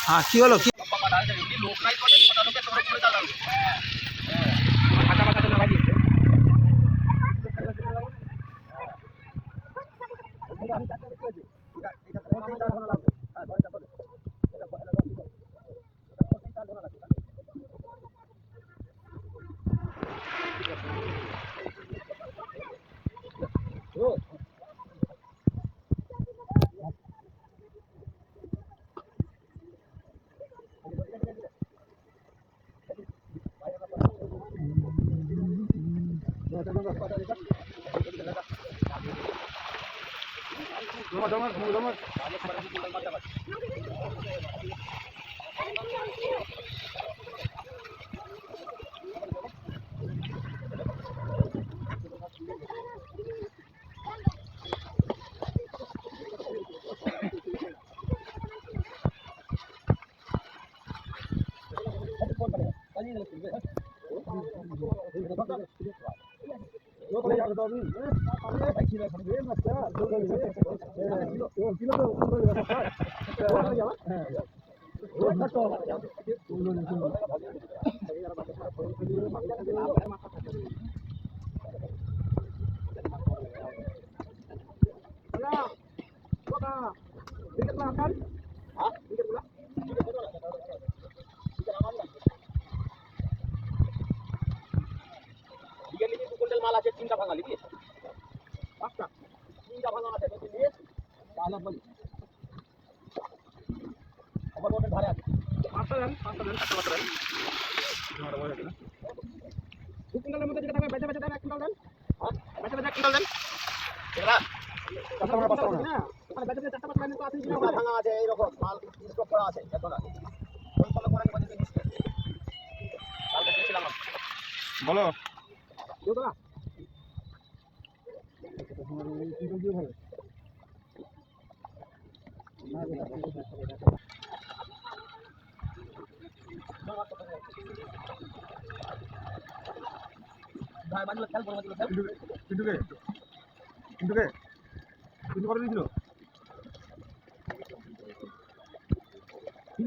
हाँ की हलो की बोलो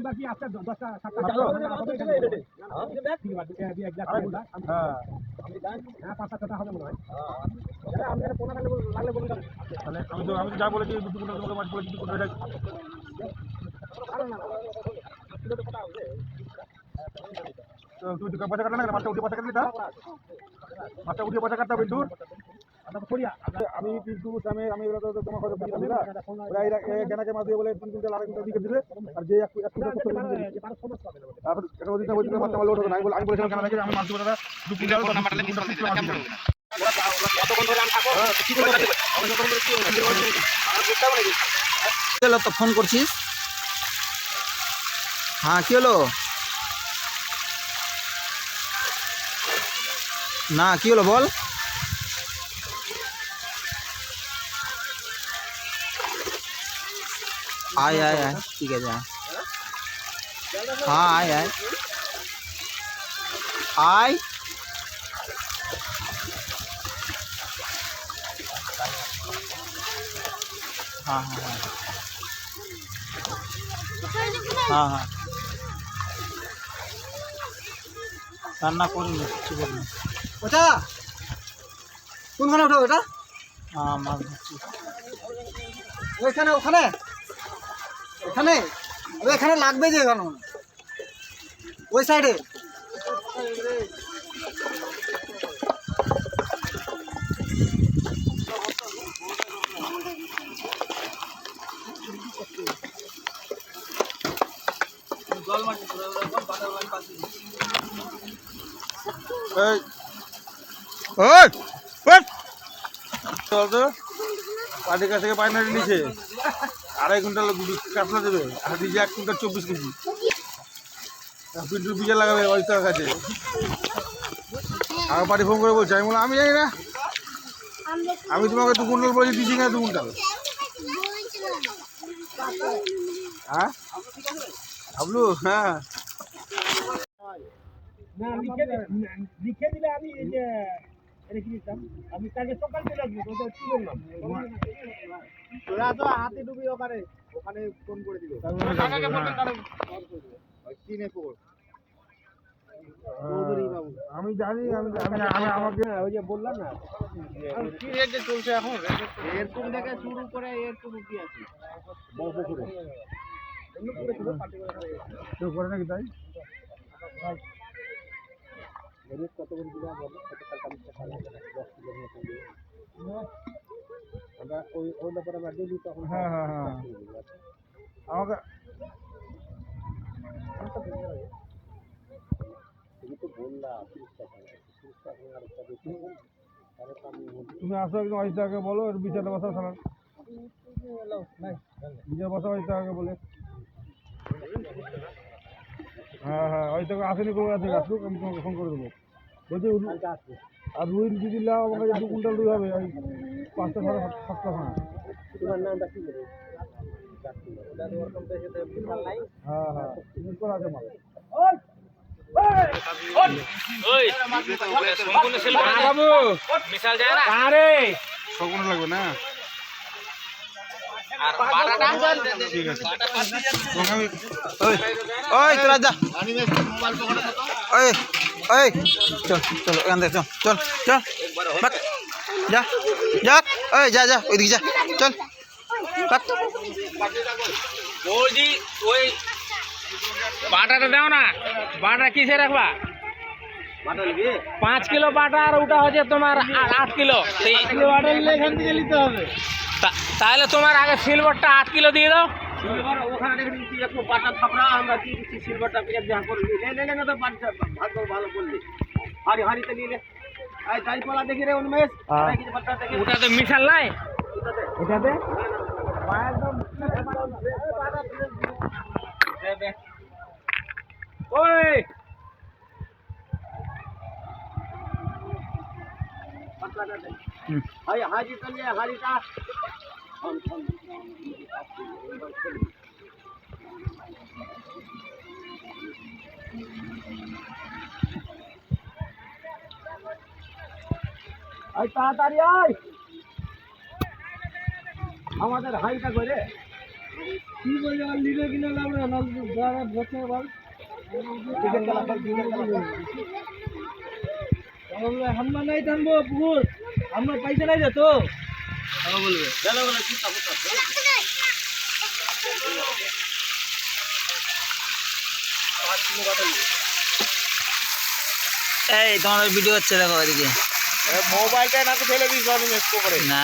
বাকি আজকে 10টা 7টা হ্যাঁ 5টা 6টা হবে মনে হয়। আমি তো যা বলেছি দুটো তোমাকে মাছ বলেছি দুটো তুমি পয়সা কাটা না মাছটা উঠে পয়সা কাটলি মাছটা উঠে পয়সা কাটতে হবে দূর আমি কিন্তু আমি তোমার কথা বলি না কেনাকে মাছ দিয়ে বলে 3 কুইন্টাল 2.5 কুইন্টাল দিকে দিলে আর যে 1 কুইন্টাল তারপর এটা ওদিকে বলছিল মাছটা লোড হবে না আমি বলেছিলাম কেন নাকি আমি মাছ দেবো দাদা 2 কুইন্টাল তো ফোন করছিস হ্যাঁ কি হলো না কি হলো বল आए आए आए ठीक है जाए हाँ आए आए आए हाँ हाँ हाँ हाँ রান্না করিনি ঠিক আছে ওটা কোনখানে ওঠো ওটা হ্যাঁ মাছ ধরছি ওইখানে ওখানে এখানে এখানে লাগবে যে এখানে ওই সাইডে পার্টির কাছ থেকে পাইনারি নিচে 2.5 কুইন্টাল কাতলা দেবে আর দিচ্ছে 1 কুইন্টাল 24 কেজি পিন্টুর বিজা লাগাবে ওইটার কাছে আর পার্টি ফোন করে বলছে আমি বললাম আমি জানি না আমি তোমাকে 2 কুইন্টাল বলেছি দিচ্ছি না 2 কুইন্টাল হ্যাঁ হাবলু হ্যাঁ না লিখে দিলে আমি এই যে রেখে দিতাম, আমি কালকে সকাল চলে আসবো, তো কি বললাম তোরা তো হাতে ডুবি ওখানে ওখানে ফোন করে দিল কাকাকে ফোন করে কি নে খবর আমি জানি আমি আমাকে ওই যে বললাম না কি রেটে চলছে এখন এরকম থেকে শুরু করে এরকম কি আছে বড় পুকুরে এমনি পুকুরে ছিল কেউ করে নাকি তাই কত করে দিলে বলো কত টাকা 10 কিলো মতো দিয়ে আমরা ওই ব্যাপারে আমরা ডেলি তখন হ্যাঁ আমাকে তুমি তো বললা 30 টাকা আর একটা বেশি তাহলে তো আমি তুমি আসো একদম 80 টাকা বলো এর বিচারে বসাও সালার বিচারে বসাও 80 টাকা বলে হ্যাঁ 80 টাকা আসেনি করে আছে আসুক আমি তোমাকে ফোন করে দেবো বলছি আর রুই যদি লাও আমাকে 2 কুইন্টাল রুই হবে ওই 5টা 7টা সময় তোমার নামটা কি বলে হ্যাঁ করা আছে মাল শগুন লাগবে না ঠিক আছে ওই তোরা যা ওই ওই চল চলো এখান থেকে চল চল চল যা যা ওই যা ওইদিকে যা চল বৌদি ওই বাটাটা দাও না বাটা কিসে রাখবা 5 কিলো বাটা আর ওটা হচ্ছে তোমার 8 কিলো বাটা নিলে এখান থেকে নিতে হবে তাহলে তোমার আগে সিলভারটা 8 কিলো দিয়ে দাও ওখানে দেখে দিচ্ছি একটু বাটা থাপড়া আমরা দিয়ে দিচ্ছি সিলভারটা পেঁয়াজ যা করে নে না তো বাটা ভাগ ভালো বললি হাড়িতে নিয়ে নে আই যাই পলা দেখি রে উন্মেষ কিছু বাটা দেখে ওটা তো মিশাল নাই এটাতে ওই হাজি তো নিয়ে হাড়িটা আয় তাড়াতাড়ি আয় আমাদের হাইটা করে কি বলে আর লিলে কিনা আমরা নাল যারা বসে বল আমরা নাই টানবো পুকুর আমরা পয়সা নাই যেত বলবে এই তোমার ভিডিও হচ্ছে দেখো ওইদিকে মোবাইলটা না তো ফেলে দিস আমি মেসকো করে না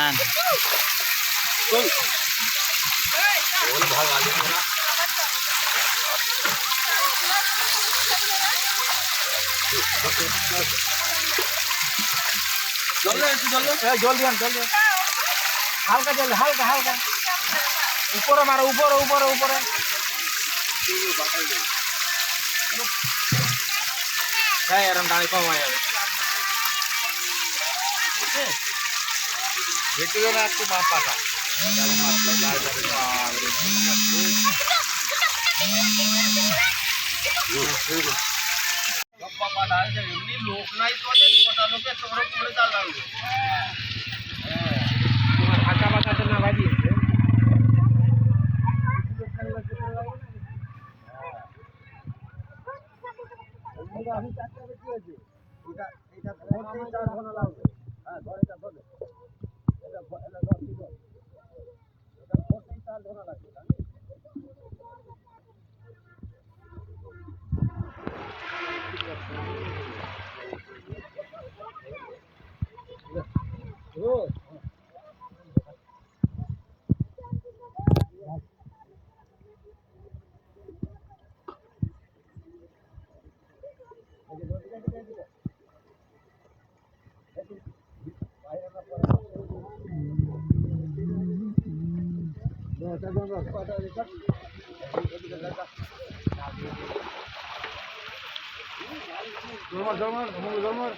জল দিয়ান হালকা জল হালকা উপরে মারো উপরে হ্যাঁ এরকম দাঁড়িয়ে কম হয়ে যাবে ভেটিও না একটু মাপ পাতা লোক নাই তো কটা লোকের তোমরা পুরো চাল লাগবে ঢাকা বাঁকাতে না বাজিয়ে আমি চারটা বেশি হয়েছে এটা ধরতে 4 ঘন্টা লাগবে হ্যাঁ ধরে এটা ধরে এটা 10 কিলো এটা ধরতে 4 ঘন্টা লাগবে জলমার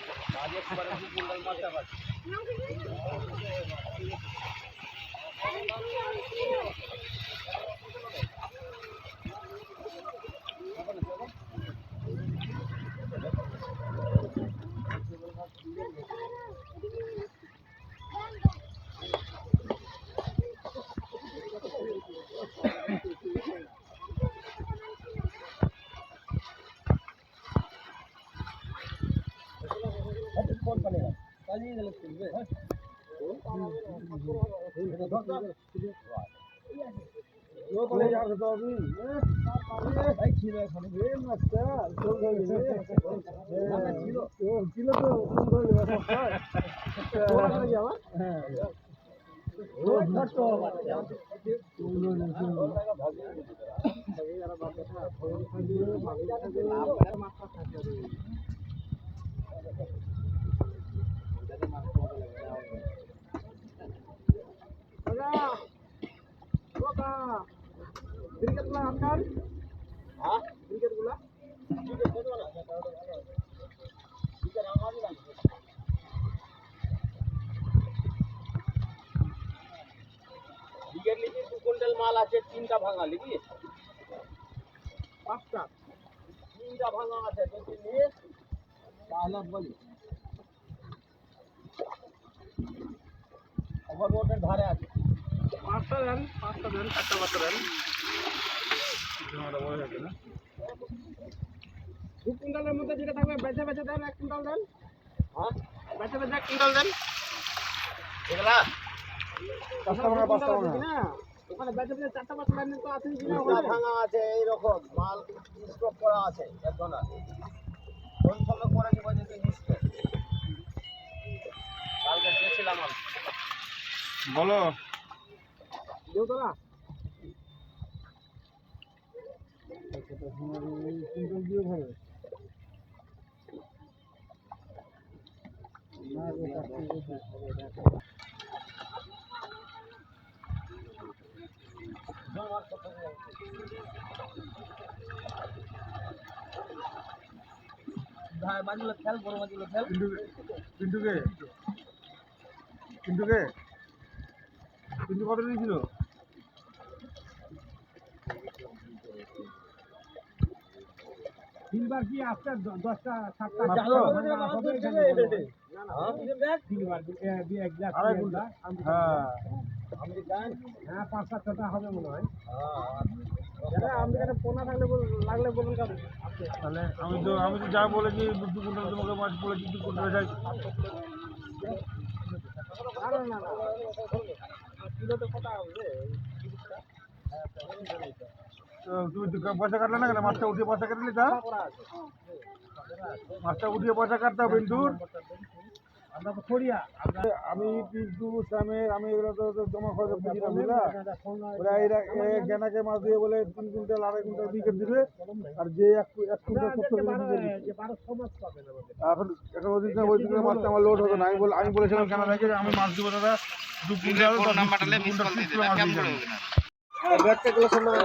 ও বলে যাবে তো আমি ভাই ছিল এখানে রে মাছটা চল গেল রে ছিল ও ছিল তো কোন ধরে মাছটা ওরা করে যাওয়া হ্যাঁ ও ছোট ক্রিকেটগুলো আপনার হ্যাঁ ক্রিকেটগুলো ক্রিকেট লিখি 2 কুইন্টাল মাল আছে 3টা ভাঙা লিখি 5টা 3টা ভাঙা আছে যদি নিয়ে তাহলে বলি ওভারবোর্ডের ধারে আছে 5টা দেন 4টা দেন এটা বড় আছে না 2 কুইন্টালের মধ্যে যেটা থাকবে বেচে বেচে দেন 1 কুইন্টাল দেন হ্যাঁ বেচে বেচে 1 কুইন্টাল দেন এগুলা 5টা ভাঙা না ওখানে বেচে বেচে 4টা 5টা লাইন তো আছে কিনা ওখানে ভাঙা আছে এই রকম মাল স্টক করা আছে একদম না কোন সময় করে দিব যদি স্টক কালকে গেছিলাম আমি বলো দেও তোরা কুইন্টাল দিয়ে ভালো ভাই মাছগুলো খেল বড় মাছগুলো খেল পিন্টু কত নিয়েছিল তিনবার কি আসছে 10টা 7টা মাত্র? তিনবার এক গ্লাস আড়াই ঘন্টা হ্যাঁ হ্যাঁ 5টা 6টা হবে মনে হয় এটা আমাদের কাছে পোনা থাকলে লাগলে বলুন কারণ তাহলে আমি তো যা বলেছি 2 কুইন্টাল তোমাকে মাছ বলেছি 2 কুইন্টাল যাই না কিলোতে কত হবে তুমি পয়সা কাটলে না কেন মাছটা উঠিয়ে পয়সা কাটলি তা মাছটা উঠিয়ে পয়সা কাটতে হবে পিন্টুর আমরা তো ছড়িয়া আমি পিন্টু শ্যামের আমি এগুলো তো জমা করে বুঝিলাম বুঝলা ওরা এরা জ্ঞানাকে মাছ দিয়ে বলে 3 কুইন্টাল 2.5 কুইন্টাল বিকেট দিবে আর যে 1 কুইন্টাল 70 কেজি যে 1200 মাছ পাবে না এখন ওদিকে মাছটা আমার লোড হতো না আমি বলেছিলাম কেন দেখে আমি মাছ দিব দাদা 2 কুইন্টাল ব্যাগটাগুলো সম্মান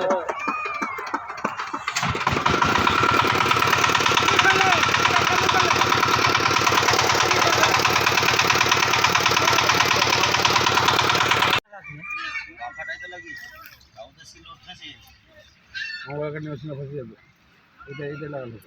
মোবাইল কাটে মেশিনে ফসে যাবে এটা লাগালো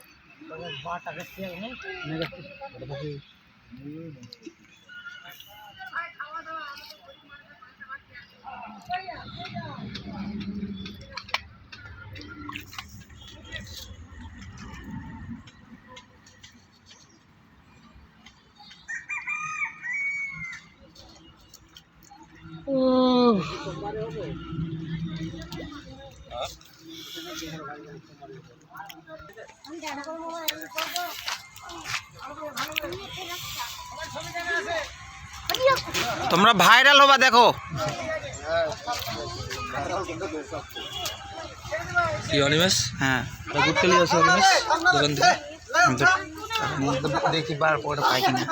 তোমরা ভাইরাল হবা দেখো কি অনিমেষ হ্যাঁ ঘুরতে নিয়ে আসো অনিমেষ দোকান থেকে দেখি বার পরে পাই কিনা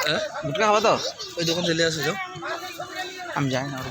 হ্যাঁ গুটকা খাবো তো ওই দোকান থেকে নিয়ে আসো যাও আমি জানি না ওর